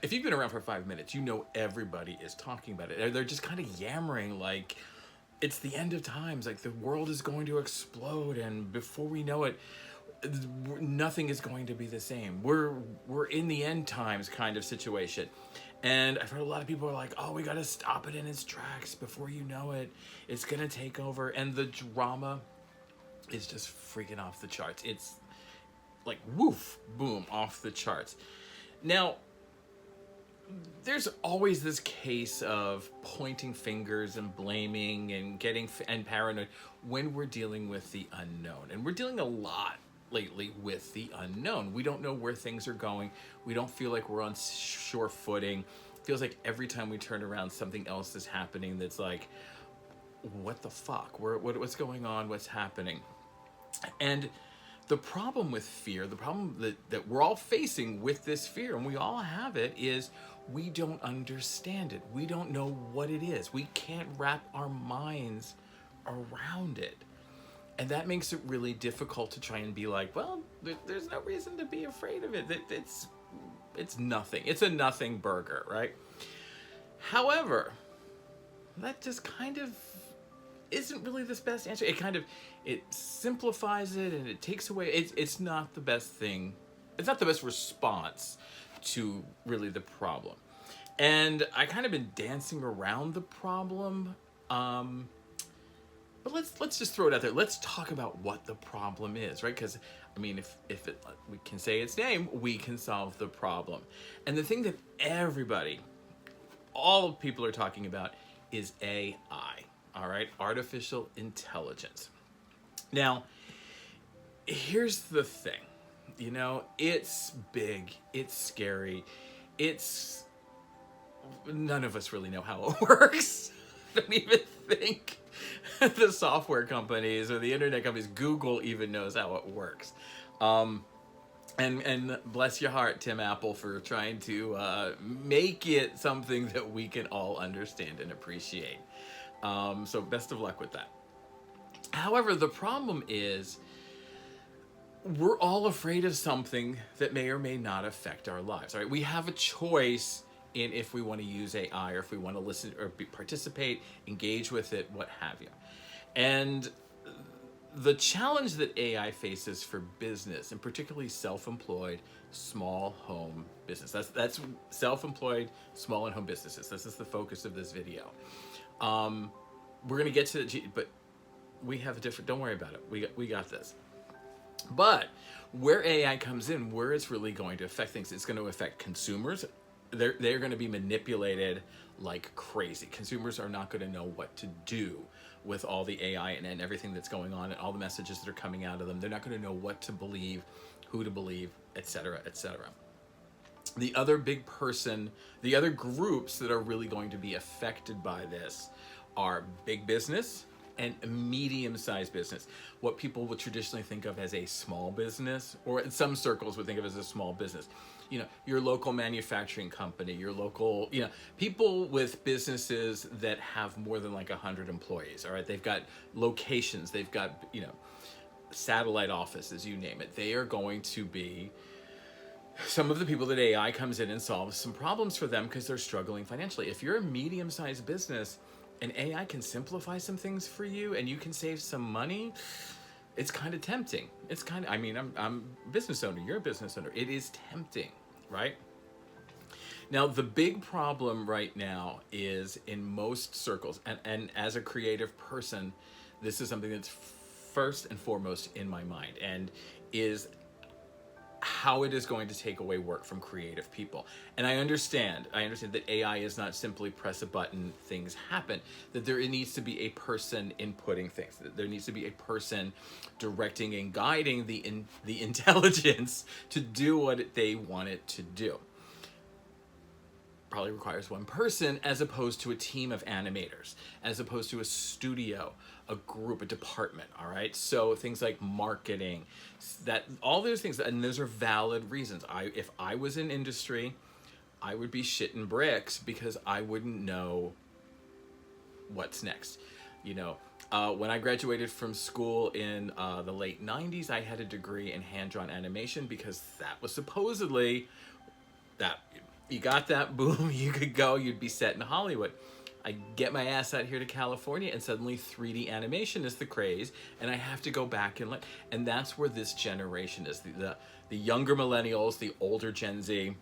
if you've been around for 5 minutes, you know everybody is talking about it. They're just kind of yammering like it's the end of times, like the world is going to explode, and before we know it, nothing is going to be the same. We're in the end times kind of situation. And I've heard a lot of people are like, oh, we got to stop it in its tracks. Before you know it, it's going to take over. And the drama is just freaking off the charts. It's like, woof, boom, off the charts. Now, there's always this case of pointing fingers and blaming and getting and paranoid when we're dealing with the unknown. And we're dealing a lot lately with the unknown. We don't know where things are going. We don't feel like we're on sure footing. It feels like every time we turn around, something else is happening that's like, what the fuck? What's going on? What's happening? And the problem with fear, the problem that we're all facing with this fear, and we all have it, is we don't understand it. We don't know what it is. We can't wrap our minds around it. And that makes it really difficult to try and be like, well, there's no reason to be afraid of it. It's nothing. It's a nothing burger, right? However, that just kind of isn't really the best answer. It simplifies it and it takes away. It's not the best thing. It's not the best response to really the problem. And I kind of been dancing around the problem. But let's just throw it out there. Let's talk about what the problem is, right? Because I mean, if we can say its name, we can solve the problem. And the thing that everybody, all people are talking about, is AI. All right, artificial intelligence. Now, here's the thing. You know, it's big. It's scary. None of us really know how it works. I don't even think the software companies or the internet companies, Google even knows how it works. And bless your heart, Tim Apple, for trying to make it something that we can all understand and appreciate. So best of luck with that. However, the problem is we're all afraid of something that may or may not affect our lives. All right, we have a choice in if we want to use AI or if we want to listen or participate, engage with it, what have you. And the challenge that AI faces for business, and particularly self-employed, small home business. That's self-employed, small and home businesses. This is the focus of this video. We're gonna get to it, but we have a different. Don't worry about it. We got this. But where AI comes in, where it's really going to affect things, it's going to affect consumers. They're going to be manipulated like crazy. Consumers are not going to know what to do with all the AI and everything that's going on and all the messages that are coming out of them. They're not going to know what to believe, who to believe, etc., etc. The other big person, the other groups that are really going to be affected by this are big business and medium-sized business. What people would traditionally think of as a small business, or in some circles would think of as a small business. You know, your local manufacturing company, your local, you know, people with businesses that have more than like 100 employees, all right? They've got locations, they've got, you know, satellite offices, you name it. They are going to be some of the people that AI comes in and solves some problems for them because they're struggling financially. If you're a medium-sized business and AI can simplify some things for you and you can save some money, it's kind of tempting. It's kind of, I mean, I'm a business owner, you're a business owner. It is tempting, right? Now, the big problem right now is in most circles, and as a creative person, this is something that's first and foremost in my mind, and is how it is going to take away work from creative people. And I understand that AI is not simply press a button, things happen, that there needs to be a person inputting things, that there needs to be a person directing and guiding the intelligence to do what they want it to do. Probably requires one person as opposed to a team of animators, as opposed to a studio, a group, a department, all right? So things like marketing, that all those things, and those are valid reasons. If I was in industry, I would be shitting bricks because I wouldn't know what's next. You know, when I graduated from school in the late 90s, I had a degree in hand-drawn animation because that was supposedly that You got that, boom, you could go, you'd be set in Hollywood. I get my ass out here to California and suddenly 3D animation is the craze, and I have to go back and look. And that's where this generation is. The younger millennials, the older Gen Z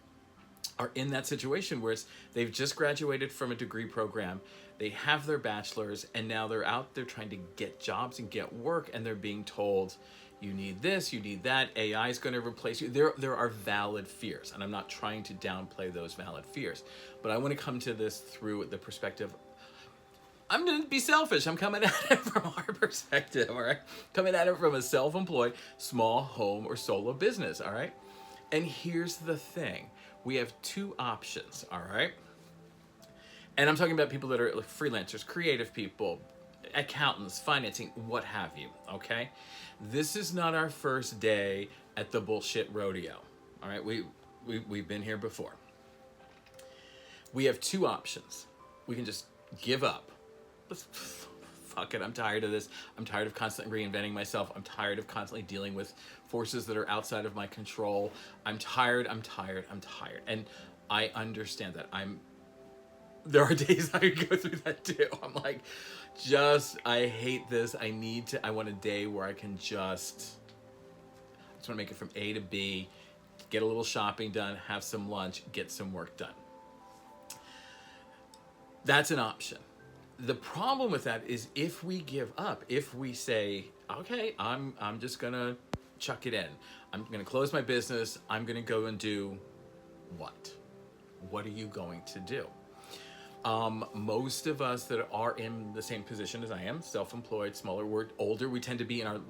are in that situation where they've just graduated from a degree program, they have their bachelor's, and now they're out there trying to get jobs and get work, and they're being told, you need this, you need that, AI is going to replace you. There are valid fears, and I'm not trying to downplay those valid fears, but I want to come to this through the perspective. I'm going to be selfish. I'm coming at it from our perspective, all right? Coming at it from a self-employed, small home or solo business, all right? And here's the thing. We have two options, all right? And I'm talking about people that are like freelancers, creative people, accountants, financing, what have you, okay? This is not our first day at the bullshit rodeo, all right? We've been here before. We have two options. We can just give up. Fuck it, I'm tired of this. I'm tired of constantly reinventing myself. I'm tired of constantly dealing with forces that are outside of my control. I'm tired. And I understand that. There are days I go through that too. I'm like, I hate this. I want a day where I can just want to make it from A to B, get a little shopping done, have some lunch, get some work done. That's an option. The problem with that is if we give up, if we say, okay, I'm just gonna chuck it in. I'm gonna close my business. I'm gonna go and do what? What are you going to do? Most of us that are in the same position as I am, self-employed, smaller, we're older, we tend to be in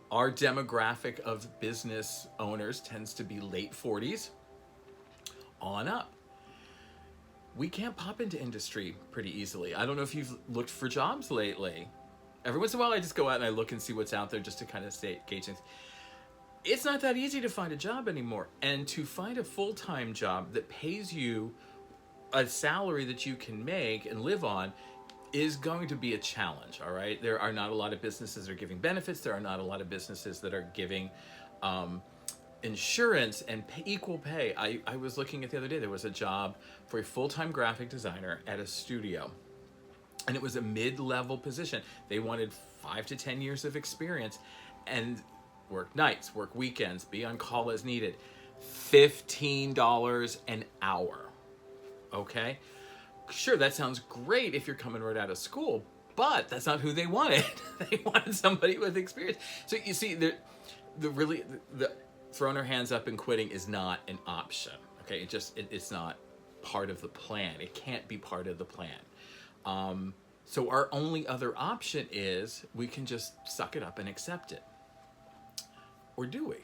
our demographic of business owners tends to be late 40s on up. We can't pop into industry pretty easily. I don't know if you've looked for jobs lately. Every once in a while I just go out and I look and see what's out there just to kind of gauge things. It's not that easy to find a job anymore. And to find a full-time job that pays you a salary that you can make and live on is going to be a challenge, all right? There are not a lot of businesses that are giving benefits. There are not a lot of businesses that are giving insurance and equal pay. I was looking at the other day, there was a job for a full-time graphic designer at a studio, and it was a mid-level position. They wanted 5 to 10 years of experience and work nights, work weekends, be on call as needed. $15 an hour. Okay, sure, that sounds great if you're coming right out of school, but that's not who they wanted. They wanted somebody with experience. So you see, the throwing our hands up and quitting is not an option. Okay, it's not part of the plan. It can't be part of the plan. So our only other option is we can just suck it up and accept it. Or do we?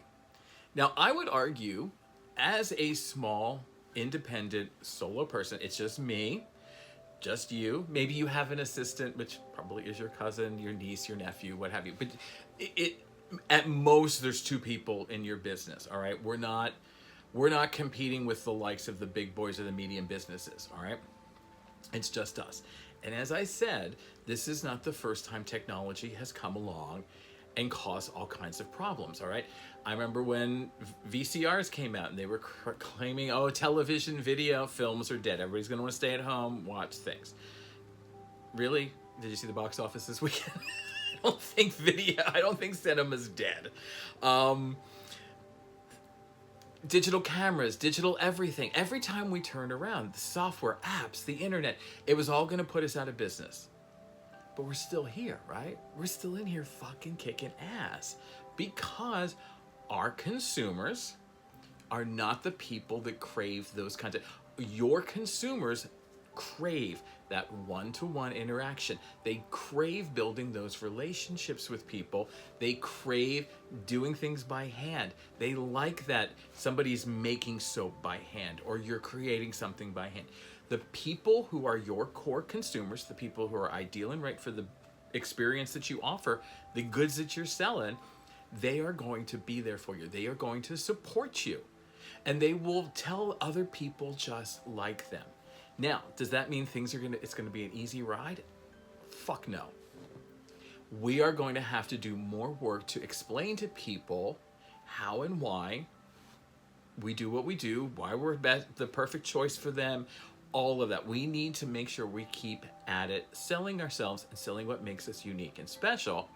Now, I would argue, as a small independent solo person, it's just me, just you. Maybe you have an assistant, which probably is your cousin, your niece, your nephew, what have you. But at most there's two people in your business. All right, we're not competing with the likes of the big boys or the medium businesses. All right, it's just us. And as I said, this is not the first time technology has come along and caused all kinds of problems, all right? I remember when VCRs came out and they were claiming, oh, television, video, films are dead. Everybody's gonna wanna stay at home, watch things. Really? Did you see the box office this weekend? I don't think cinema's dead. Digital cameras, digital everything. Every time we turn around, the software, apps, the internet, it was all gonna put us out of business. But we're still here, right? We're still in here fucking kicking ass because our consumers are not the people that crave those kinds of... Your consumers crave that one-to-one interaction. They crave building those relationships with people. They crave doing things by hand. They like that somebody's making soap by hand or you're creating something by hand. The people who are your core consumers, the people who are ideal and right for the experience that you offer, the goods that you're selling, they are going to be there for you. They are going to support you. And they will tell other people just like them. Now, does that mean it's gonna be an easy ride? Fuck no. We are going to have to do more work to explain to people how and why we do what we do, why we're the perfect choice for them, all of that. We need to make sure we keep at it, selling ourselves and selling what makes us unique and special.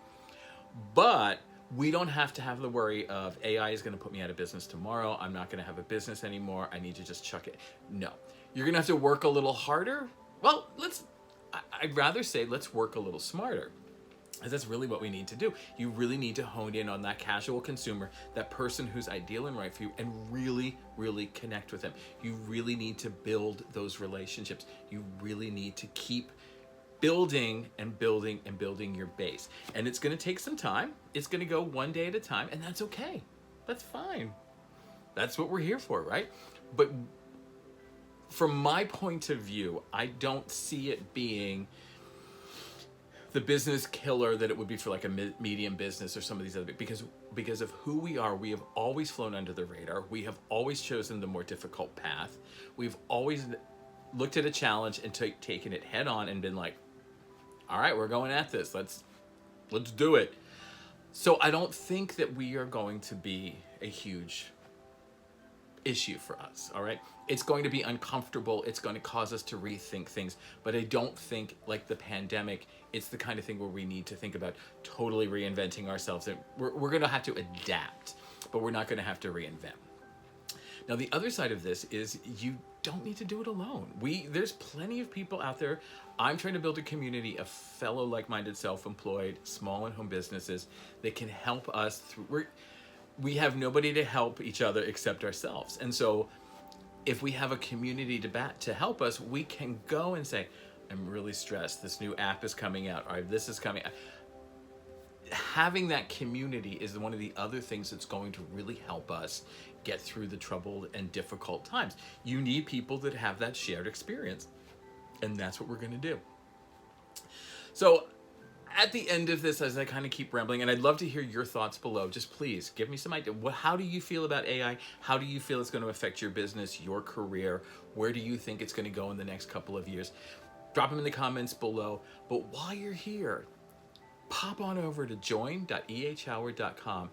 But we don't have to have the worry of AI is going to put me out of business tomorrow. I'm not going to have a business anymore. I need to just chuck it. No, you're going to have to work a little harder. Well, I'd rather say let's work a little smarter. Because that's really what we need to do. You really need to hone in on that casual consumer, that person who's ideal and right for you, and really, really connect with them. You really need to build those relationships. You really need to keep building and building and building your base. And it's going to take some time. It's going to go one day at a time, and that's okay. That's fine. That's what we're here for, right? But from my point of view, I don't see it being the business killer that it would be for like a medium business or some of these other, because of who we are. We have always flown under the radar. We have always chosen the more difficult path. We've always looked at a challenge and taken it head on and been like, all right, we're going at this. Let's do it. So I don't think that we are going to be a huge issue for us, all right? It's going to be uncomfortable. It's going to cause us to rethink things, but I don't think, like the pandemic, it's the kind of thing where we need to think about totally reinventing ourselves. And we're going to have to adapt, but we're not going to have to reinvent. Now, the other side of this is you don't need to do it alone. There's plenty of people out there. I'm trying to build a community of fellow like-minded, self-employed, small and home businesses that can help us through. We have nobody to help each other except ourselves. And so if we have a community to help us, we can go and say, I'm really stressed. This new app is coming out. Or this is coming out. Having that community is one of the other things that's going to really help us get through the troubled and difficult times. You need people that have that shared experience. And that's what we're going to do. So at the end of this, as I kind of keep rambling, and I'd love to hear your thoughts below, just please give me some idea. How do you feel about AI? How do you feel it's going to affect your business, your career? Where do you think it's going to go in the next couple of years? Drop them in the comments below. But while you're here, pop on over to join.ehhoward.com.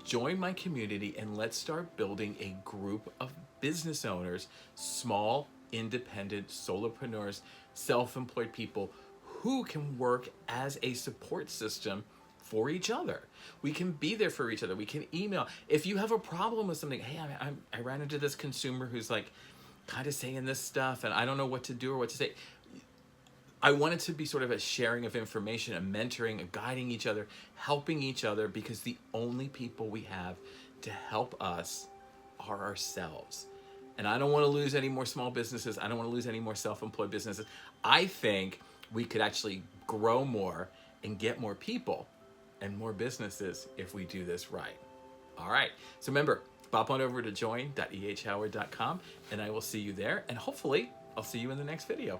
Join my community and let's start building a group of business owners, small, independent, solopreneurs, self-employed people who can work as a support system for each other. We can be there for each other. We can email. If you have a problem with something, hey, I ran into this consumer who's like kind of saying this stuff and I don't know what to do or what to say. I want it to be sort of a sharing of information, a mentoring, a guiding each other, helping each other, because the only people we have to help us are ourselves. And I don't want to lose any more small businesses. I don't want to lose any more self-employed businesses. I think we could actually grow more and get more people and more businesses if we do this right. All right. So remember, pop on over to join.ehhoward.com and I will see you there. And hopefully I'll see you in the next video.